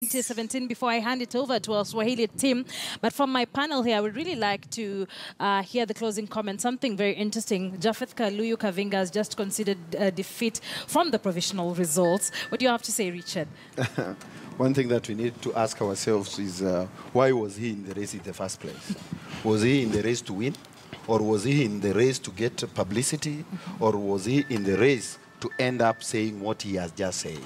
2017 before I hand it over to our Swahili team. But from my panel here, I would really like to hear the closing comment. Something very interesting. Japheth Kaluyu Kavinga has just considered defeat from the provisional results. What do you have to say, Richard? One thing that we need to ask ourselves is why was he in the race in the first place? Was he in the race to win? Or was he in the race to get publicity? Or was he in the race to end up saying what he has just said?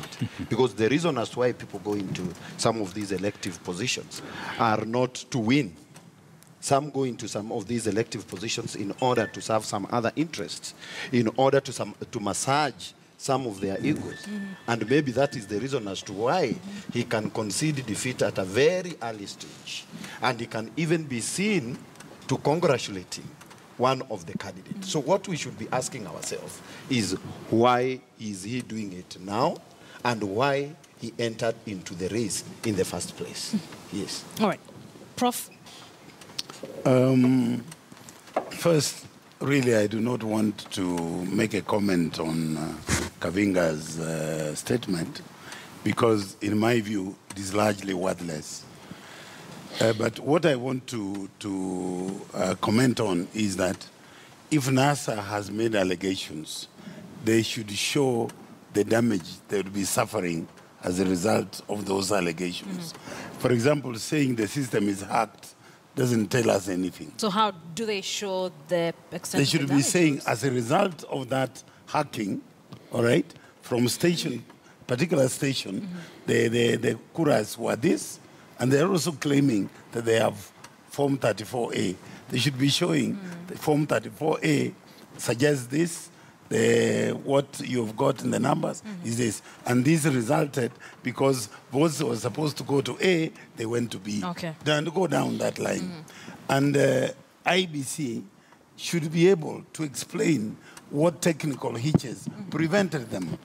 Because the reason as to why people go into some of these elective positions are not to win. Some go into some of these elective positions in order to serve some other interests, in order to massage some of their egos. And maybe that is the reason as to why he can concede defeat at a very early stage. And he can even be seen to congratulating one of the candidates. So what we should be asking ourselves is why is he doing it now and why he entered into the race in the first place. Yes. All right. Prof? First, really, I do not want to make a comment on Kavinga's statement because, in my view, it is largely worthless. But what I want to comment on is that if NASA has made allegations, they should show the damage they would be suffering as a result of those allegations. For example, saying the system is hacked doesn't tell us anything. So how do they show the extent They should be saying, as a result of that hacking, all right, from particular station, the kuras were this, and they're also claiming that they have Form 34A. They should be showing the Form 34A suggests this, what you've got in the numbers is this. And this resulted because votes were supposed to go to A, they went to B. Okay. Then go down that line. And IBC should be able to explain what technical hitches prevented them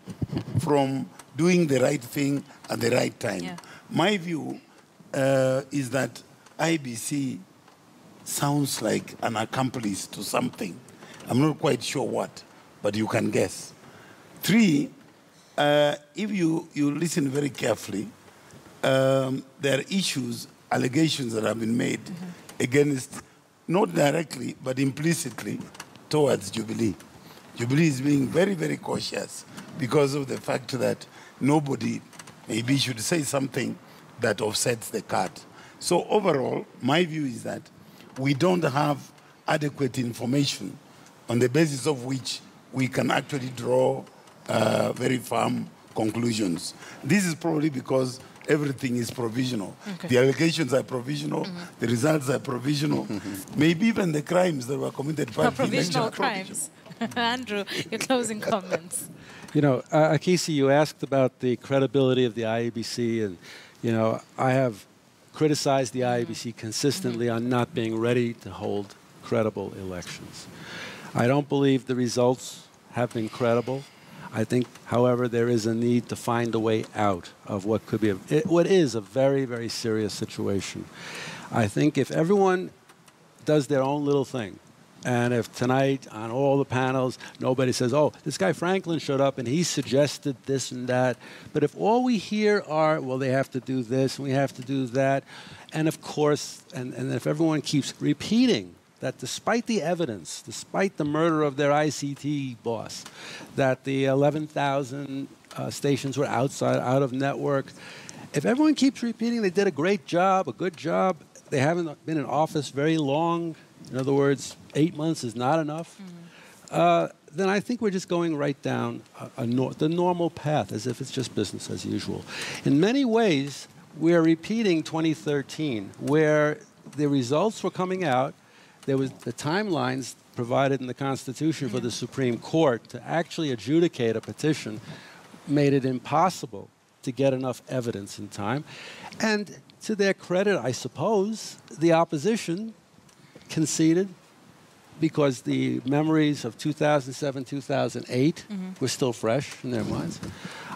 from doing the right thing at the right time. Yeah. My view is that IBC sounds like an accomplice to something. I'm not quite sure what, but you can guess. 3, if you listen very carefully, there are issues, allegations that have been made against, not directly, but implicitly, towards Jubilee. Jubilee is being very, very cautious because of the fact that nobody maybe should say something that offsets the cut. So overall, my view is that we don't have adequate information on the basis of which we can actually draw very firm conclusions. This is probably because everything is provisional. Okay. The allegations are provisional, the results are provisional, maybe even the crimes that were committed by provisional crimes. Andrew, your closing comments. You know, Akisi, you asked about the credibility of the IEBC, and you know, I have criticized the IEBC consistently on not being ready to hold credible elections. I don't believe the results have been credible. I think, however, there is a need to find a way out of what could be what is a very, very serious situation. I think if everyone does their own little thing, and if tonight on all the panels nobody says, oh, this guy Franklin showed up and he suggested this and that, but if all we hear are, well, they have to do this and we have to do that, and of course, and if everyone keeps repeating that despite the evidence, despite the murder of their ICT boss, that the 11,000 stations were out of network, if everyone keeps repeating they did a great job, a good job, they haven't been in office very long, in other words, 8 months is not enough, then I think we're just going right down the normal path as if it's just business as usual. In many ways, we're repeating 2013, where the results were coming out. There was the timelines provided in the Constitution for the Supreme Court to actually adjudicate a petition made it impossible to get enough evidence in time. And to their credit, I suppose, the opposition conceded because the memories of 2007, 2008 were still fresh in their minds.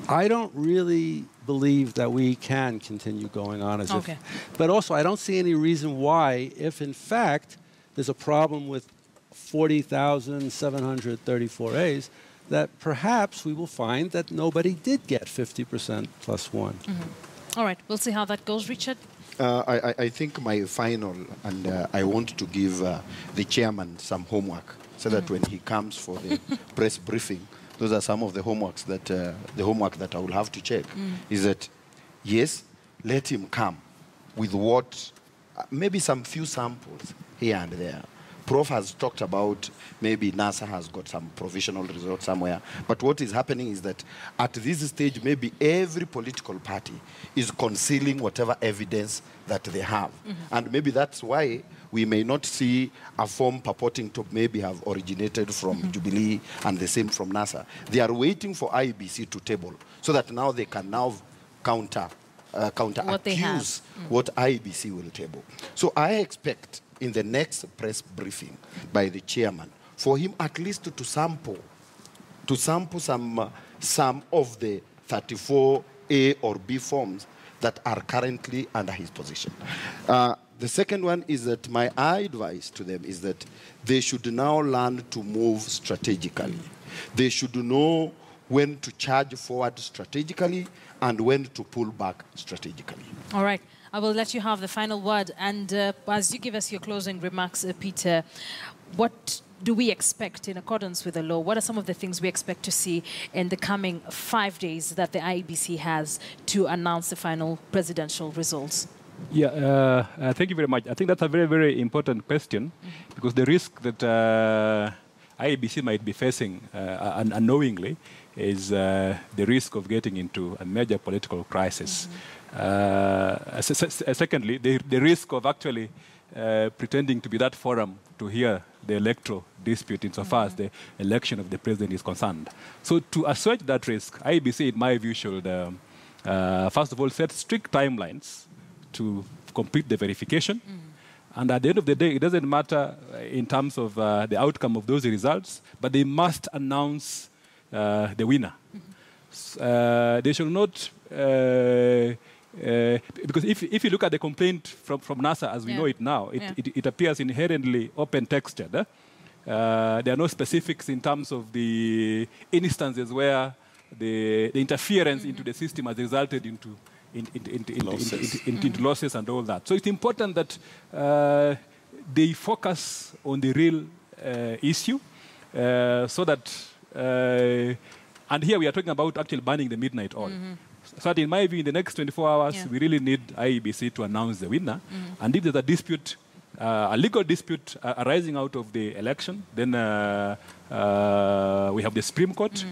I don't really believe that we can continue going on as if... But also, I don't see any reason why, if in fact there's a problem with 40,734 A's, that perhaps we will find that nobody did get 50% plus one. All right, we'll see how that goes, Richard. I think my final, and I want to give the chairman some homework so that when he comes for the press briefing, those are some of the homework that I will have to check. Is that yes, let him come with what maybe some few samples here and there. Prof has talked about maybe NASA has got some provisional result somewhere. But what is happening is that at this stage, maybe every political party is concealing whatever evidence that they have. And maybe that's why we may not see a form purporting to maybe have originated from Jubilee and the same from NASA. They are waiting for IEBC to table so that now they can now counter-accuse what IEBC will table. So I expect in the next press briefing by the chairman, for him at least to sample some of the 34 A or B forms that are currently under his position. The second one is that my advice to them is that they should now learn to move strategically. They should know when to charge forward strategically and when to pull back strategically. All right. I will let you have the final word. And as you give us your closing remarks, Peter, what do we expect in accordance with the law? What are some of the things we expect to see in the coming 5 days that the IEBC has to announce the final presidential results? Yeah, thank you very much. I think that's a very, very important question because the risk that IEBC might be facing unknowingly is the risk of getting into a major political crisis. Secondly, the risk of actually pretending to be that forum to hear the electoral dispute insofar as the election of the president is concerned. So to assuage that risk, IEBC, in my view, should first of all set strict timelines to complete the verification. And at the end of the day, it doesn't matter in terms of the outcome of those results, but they must announce the winner. They should not, because if you look at the complaint from NASA as we know it now, it appears inherently open-textured. There are no specifics in terms of the instances where the interference into the system has resulted into losses and all that. So it's important that they focus on the real issue so that, and here we are talking about actually banning the midnight oil. So that in my view, in the next 24 hours, we really need IEBC to announce the winner. And if there's a dispute, a legal dispute arising out of the election, then we have the Supreme Court,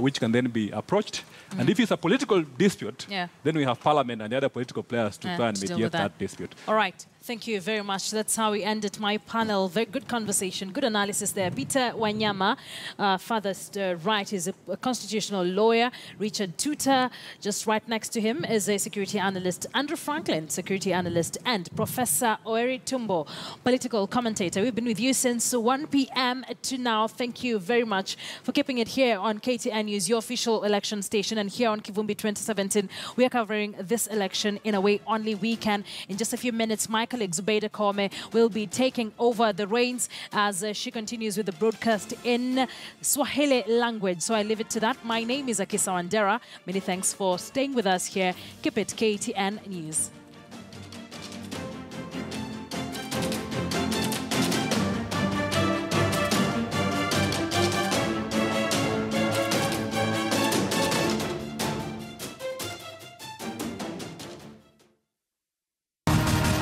which can then be approached. And if it's a political dispute, then we have Parliament and the other political players to try and mediate that dispute. All right. Thank you very much. That's how we ended my panel. Very good conversation, good analysis there. Peter Wanyama, farthest right, is a constitutional lawyer. Richard Tuta, just right next to him, is a security analyst. Andrew Franklin, security analyst. And Professor Oeri Tumbo, political commentator. We've been with you since 1 p.m. to now. Thank you very much for keeping it here on KTN News, your official election station. And here on Kivumbi2017, we are covering this election in a way only we can. In just a few minutes, my colleague Zubeida Kome will be taking over the reins as she continues with the broadcast in Swahili language. So I leave it to that. My name is Akisa Wandera. Many thanks for staying with us here. Keep it KTN News.